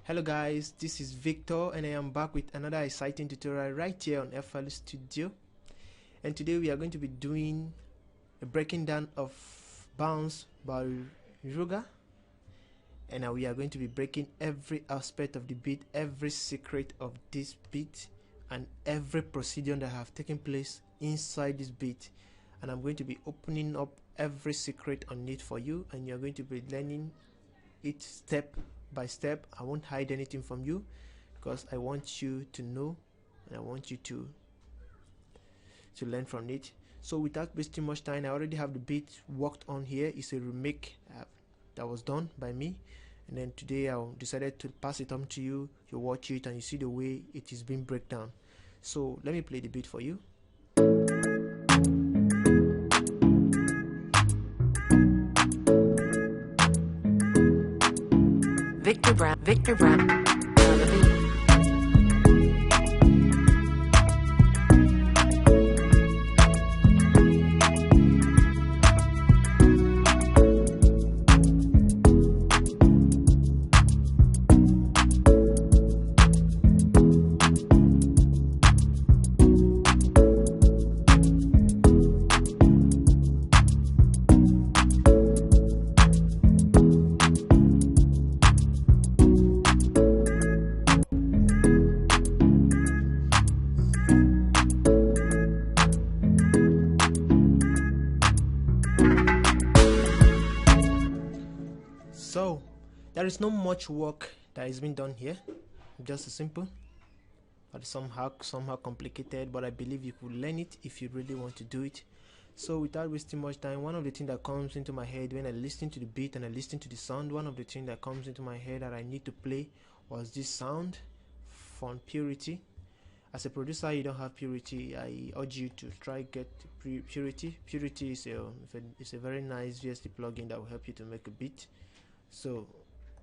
Hello guys, this is Victor and I am back with another exciting tutorial right here on FL Studio. And today we are going to be doing a breaking down of Bounce by Ruger. And now we are going to be breaking every aspect of the beat, every secret of this beat, and every procedure that have taken place inside this beat. And I'm going to be opening up every secret on it for you, and you're going to be learning it step by step. I won't hide anything from you because I want you to know and I want you to learn from it. So without wasting much time, I already have the beat worked on here. It's a remake that was done by me, and then today I decided to pass it on to you. You watch it and you see the way it is being break down. So let me play the beat for you. Victor Brown on the beat. So there is not much work that has been done here, just a simple, but somehow complicated, but I believe you could learn it if you really want to do it. So without wasting much time, one of the things that comes into my head when I listen to the beat and I listen to the sound, one of the things that comes into my head that I need to play was this sound from Purity. As a producer, you don't have Purity, I urge you to try get Purity. Purity is a very nice VST plugin that will help you to make a beat. So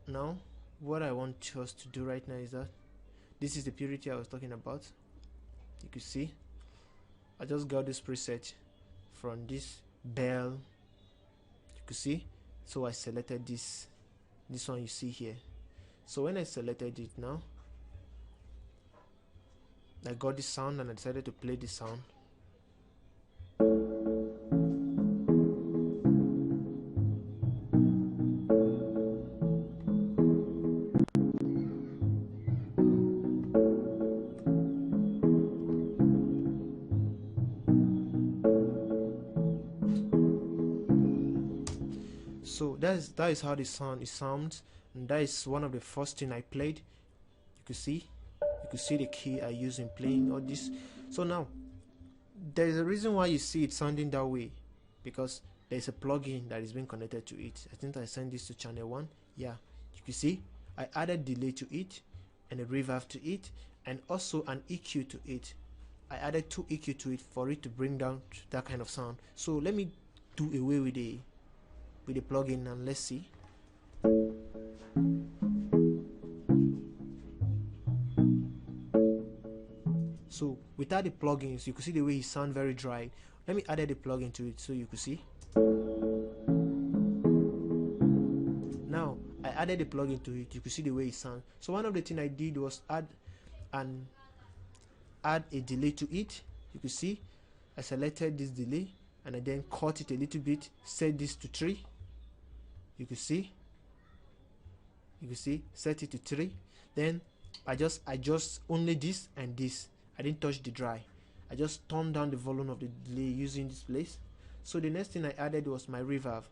now what I want us to do right now is that this is the Purity I was talking about. You can see I just got this preset from this bell, you can see. So I selected this one you see here. So when I selected it, now I got this sound and I decided to play this sound. So that is how the sound sounds, and that is one of the first thing I played. You could see the key I use in playing all this. So now there is a reason why you see it sounding that way, because there is a plugin that is being connected to it. I think I sent this to channel 1. Yeah, you can see I added delay to it and a reverb to it and also an EQ to it. I added 2 EQ to it for it to bring down that kind of sound. So let me do away with the plugin and let's see. So without the plugins, you can see the way it sound very dry. Let me add the plugin to it so you can see. Now I added the plugin to it, you can see the way it sounds. So one of the things I did was add a delay to it. You can see I selected this delay and I then cut it a little bit, set this to 3. You can see set it to 3. Then I just adjust only this and this. I didn't touch the dry. I just turned down the volume of the delay using this place. So the next thing I added was my reverb.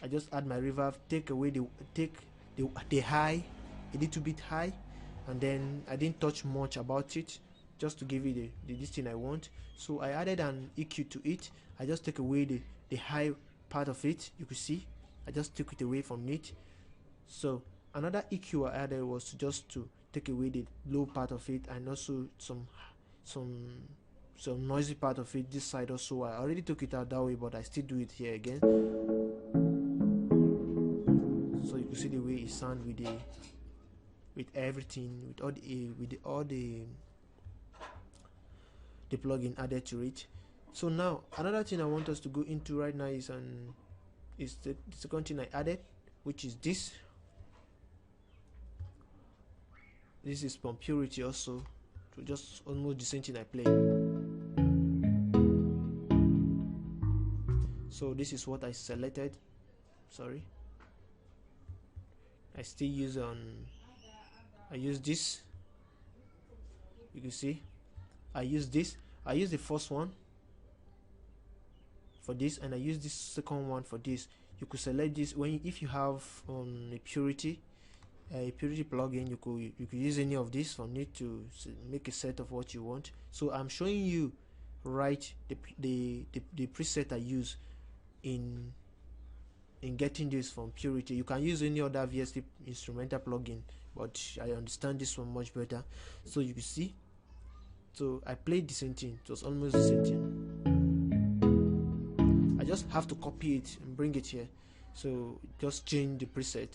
I just add my reverb, take the high a little bit high, and then I didn't touch much about it, just to give it this thing I want. So I added an EQ to it. I just take away the high part of it. You can see I just took it away from it. So another EQ I added was just to take away the low part of it, and also some noisy part of it this side also. I already took it out that way, but I still do it here again. So you can see the way it sounds with everything, with all the plugin added to it. So now another thing I want us to go into right now is the second thing I added, which is this. This is from Purity also, so just almost the same thing I played. So this is what I selected. Sorry, I still use I use this. You can see I use this. I use the first one for this, and I use this second one for this. You could select this if you have a Purity plugin. You could use any of this for need to make a set of what you want. So I'm showing you the preset I use in getting this from Purity. You can use any other VST instrumental plugin, but I understand this one much better. So you can see, so I played the same thing. It was almost the same thing. I just have to copy it and bring it here. So just change the preset.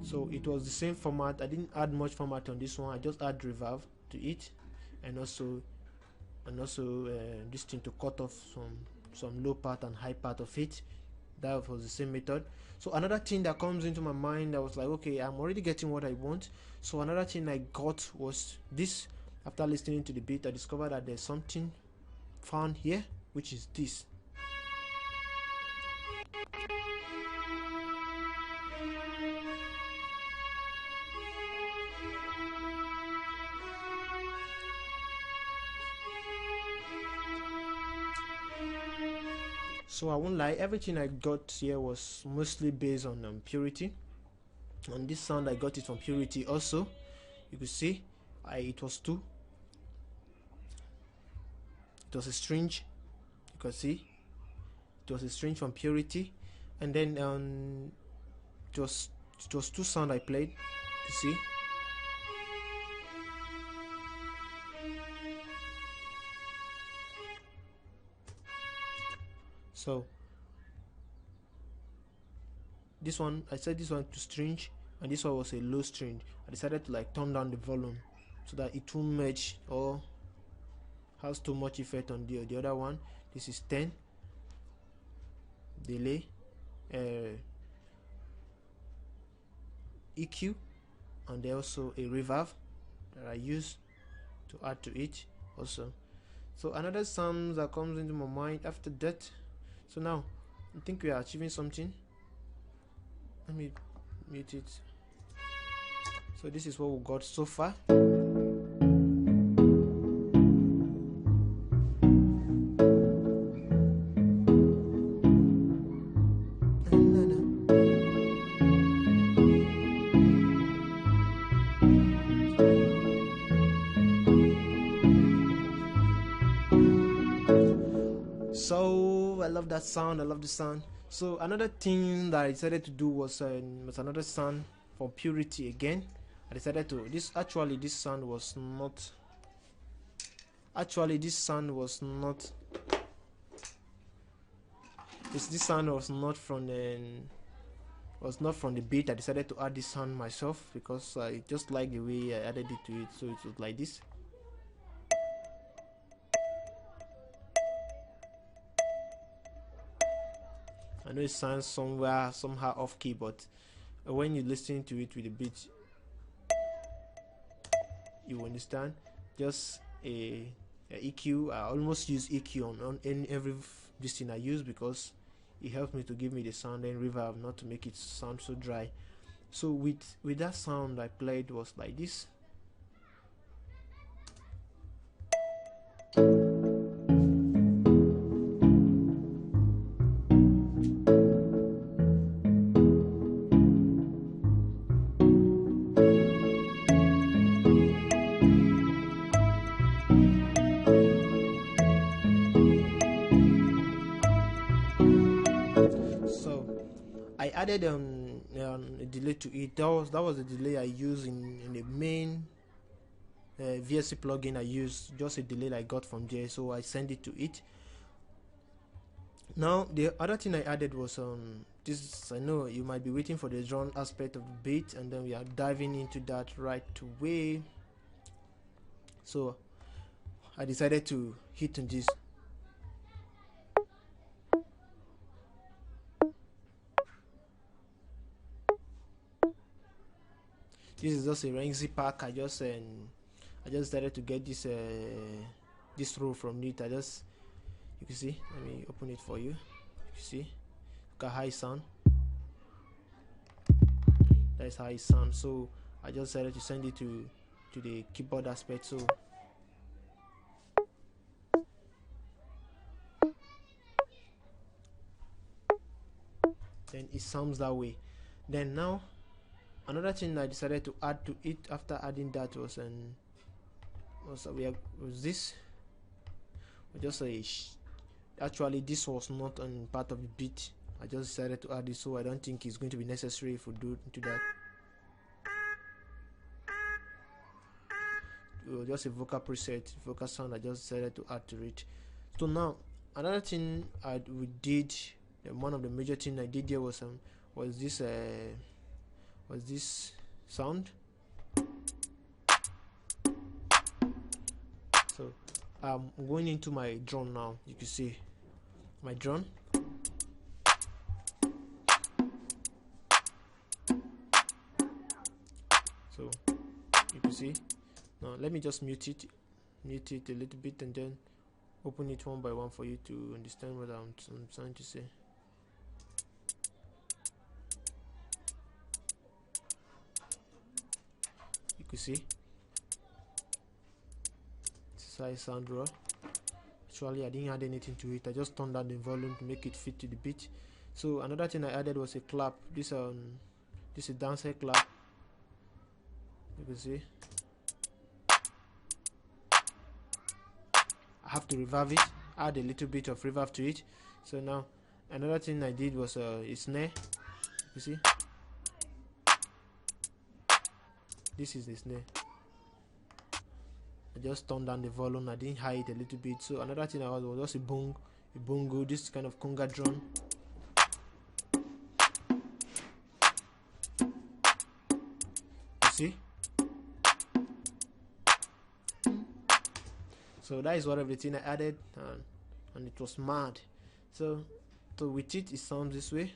So it was the same format. I didn't add much format on this one. I just add reverb to it, and also this thing to cut off some low part and high part of it. That was the same method. So another thing that comes into my mind, I was like, okay, I'm already getting what I want. So another thing I got was this. After listening to the beat, I discovered that there's something found here, which is this. So I won't lie, everything I got here was mostly based on Purity. And this sound I got it from Purity also. You could see it was two. It was a string. You can see it was a string from Purity, and then it was two sound I played. You see. So this one, I set this one to string, and this one was a low string. I decided to like turn down the volume so that it won't merge or has too much effect on the other one. This is 10 delay, EQ, and there also a reverb that I use to add to it also. So another sound that comes into my mind after that. So now I think we are achieving something. Let me mute it. So this is what we got so far. So I love that sound. I love the sound. So another thing that I decided to do was another sound for Purity again. I decided to this sound was not from the beat. I decided to add this sound myself because I just like the way I added it to it. So it was like this. I know it sounds somehow off key, but when you listen to it with the beat, you understand. Just a EQ. I almost use EQ on every this thing I use because it helps me to give me the sound and reverb, not to make it sound so dry. So with that sound I played was like this. I added a delay to it. That was the delay I used in the main VST plugin I used. Just a delay I got from there, so I sent it to it. Now the other thing I added was this, I know you might be waiting for the drone aspect of the beat, and then we are diving into that right away. So I decided to hit on this. This is just a Renzi pack. I just decided to get this row from it. You can see, let me open it for you. You see, look at how it sound. That's how it sounds. So I just decided to send it to the keyboard aspect. So then it sounds that way. Then now another thing I decided to add to it after adding that was this. Just actually this was not on part of the beat. I just decided to add this, so I don't think it's going to be necessary if we do into that. It was just a vocal preset, vocal sound. I just decided to add to it. So now another thing we did, one of the major things I did here was this sound. So I'm going into my drone now. You can see my drone. So you can see. Now let me just mute it a little bit and then open it one by one for you to understand what I'm trying to say. You can see this is how it sound raw. Actually I didn't add anything to it. I just turned down the volume to make it fit to the beat. So another thing I added was a clap. This is a dancer clap. You can see I have to reverb it, add a little bit of reverb to it. So now another thing I did was a snare. You see, this is the snare. I just turned down the volume. I didn't hide it a little bit. So another thing I was just a bongo, this kind of conga drum. You see. So that is what everything I added, and it was mad. So with it sounds this way.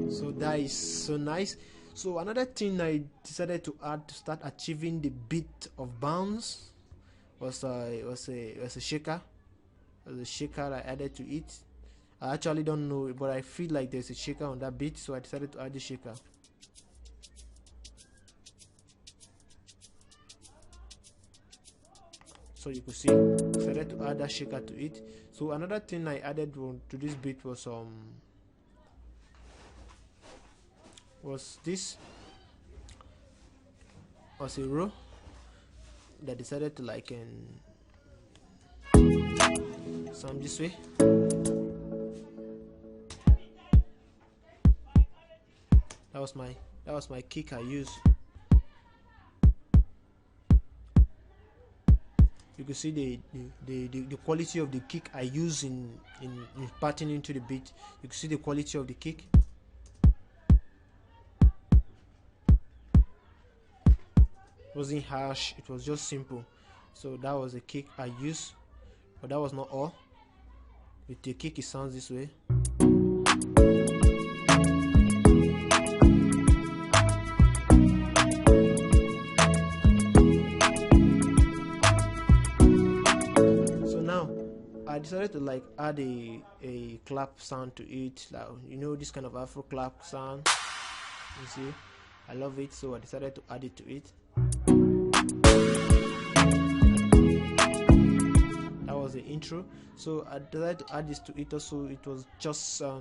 So that is so nice. So another thing I decided to add to start achieving the beat of bounce was a shaker. The shaker I added to it. I actually don't know, but I feel like there's a shaker on that beat, so I decided to add the shaker. So you could see, I decided to add that shaker to it. So another thing I added to this beat was this was a row that decided to like sound this way. That was my kick I used. You can see the quality of the kick I use in patting into the beat. You can see the quality of the kick. It wasn't harsh, it was just simple. So that was the kick I used, but that was not all. With the kick it sounds this way. So now I decided to like add a clap sound to it, like, you know, this kind of Afro clap sound. You see, I love it, so I decided to add it to it. That was the intro. So I decided to add this to it also. It was just a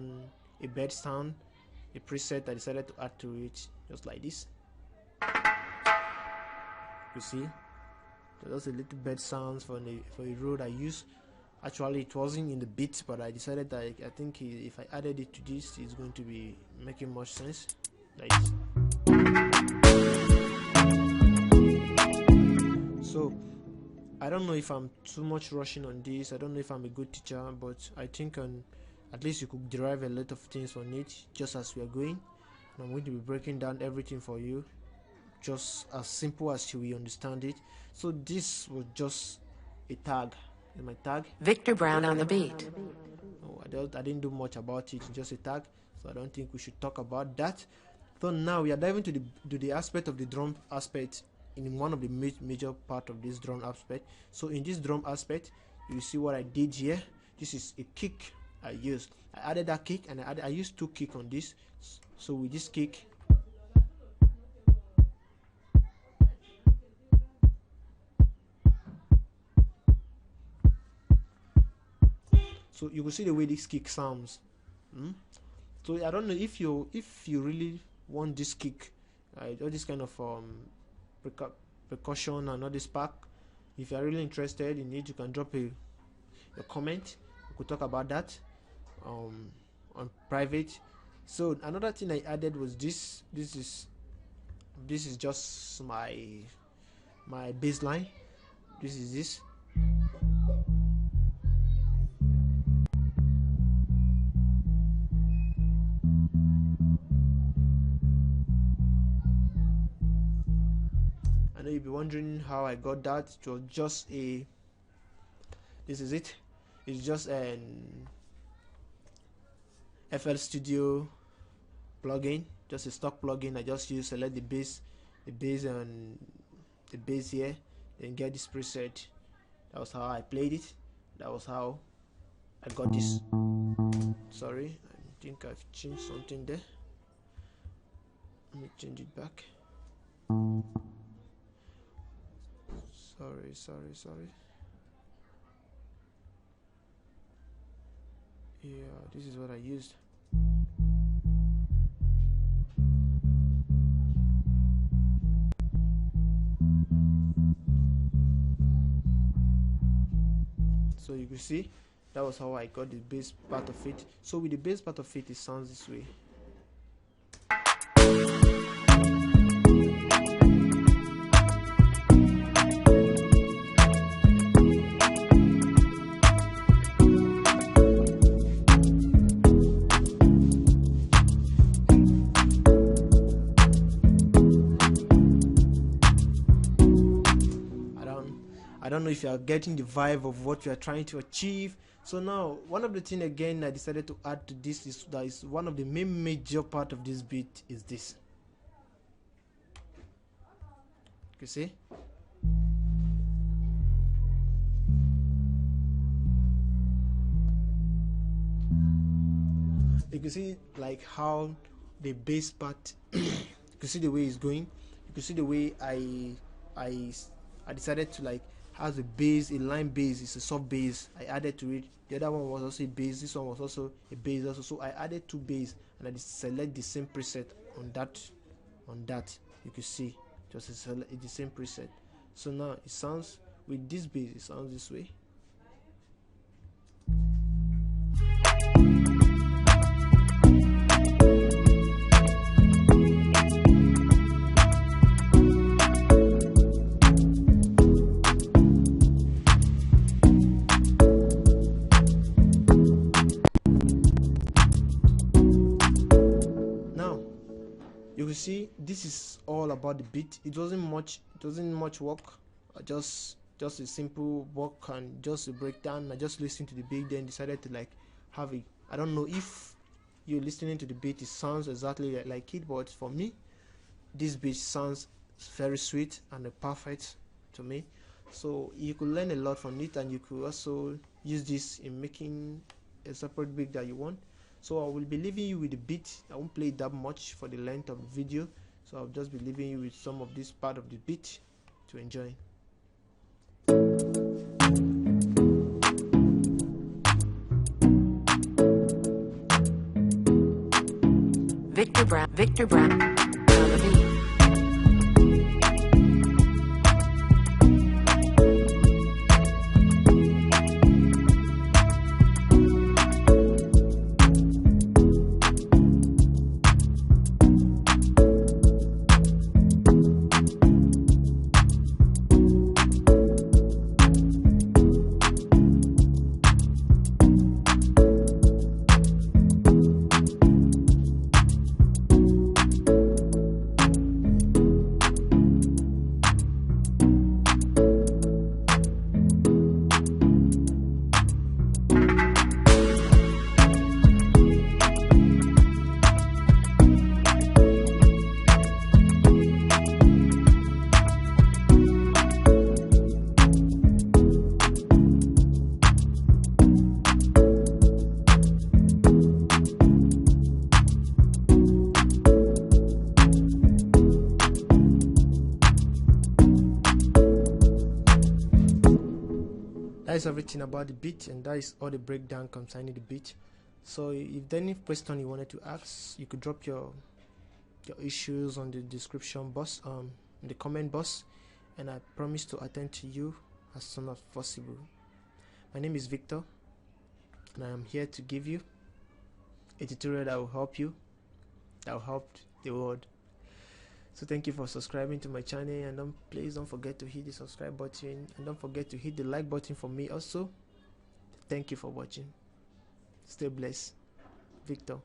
bed sound, a preset I decided to add to it, just like this. You see, so that's a little bed sounds for a road I use. Actually, it wasn't in the beat, but I decided that I think if I added it to this, it's going to be making much sense. Nice. So I don't know if I'm too much rushing on this. I don't know if I'm a good teacher, but I think at least you could derive a lot of things from it just as we are going. And I'm going to be breaking down everything for you, just as simple as you will understand it. So this was just a tag. My tag. Victor Brown on the beat. No, I didn't do much about it. It's just a tag, so I don't think we should talk about that. So now we are diving to the aspect of the drum aspect in one of the major part of this drum aspect. So in this drum aspect, you see what I did here. This is a kick I used. I added that kick, and I used 2 kick on this. So with this kick, so you will see the way this kick sounds. So I don't know if you really want this kick, all this kind of percussion and all this pack. If you are really interested in it, you can drop a comment. We could talk about that on private. So another thing I added was this. This is just my bassline. This is this. I know you'll be wondering how I got that. It was just this is it. It's just an FL Studio plugin, just a stock plugin. I just select the bass and the bass here, then get this preset. That was how I played it. That was how I got this. Sorry, I think I've changed something there. Let me change it back. Sorry. Yeah, this is what I used. So you can see that was how I got the bass part of it. So with the bass part of it sounds this way. I don't know if you are getting the vibe of what you are trying to achieve. So now, one of the things again I decided to add to this is that is one of the major part of this beat is this. You see? You can see like how the bass part. You can see the way it's going. You can see the way I decided to like has a bass, a line bass. It's a soft bass. I added to it. The other one was also a bass. This one was also a bass also. So I added 2 bass and I select the same preset on that. You can see just select the same preset. So now it sounds with this bass. It sounds this way. You can see this is all about the beat. It wasn't much work. Just a simple work and just a breakdown. I just listened to the beat, then decided to like have it. I don't know if you're listening to the beat, it sounds exactly like it, but for me, this beat sounds very sweet and perfect to me. So you could learn a lot from it, and you could also use this in making a separate beat that you want. So I will be leaving you with the beat. I won't play it that much for the length of the video, so I'll just be leaving you with some of this part of the beat to enjoy. Victor Brown on the beat. that is everything about the beat, and that is all the breakdown concerning the beat. So if there any question you wanted to ask, you could drop your issues on the description box, in the comment box, and I promise to attend to you as soon as possible. My name is Victor, and I am here to give you a tutorial that will help you, that will help the world. So thank you for subscribing to my channel, and please don't forget to hit the subscribe button, and don't forget to hit the like button for me also. Thank you for watching. Stay blessed. Victor.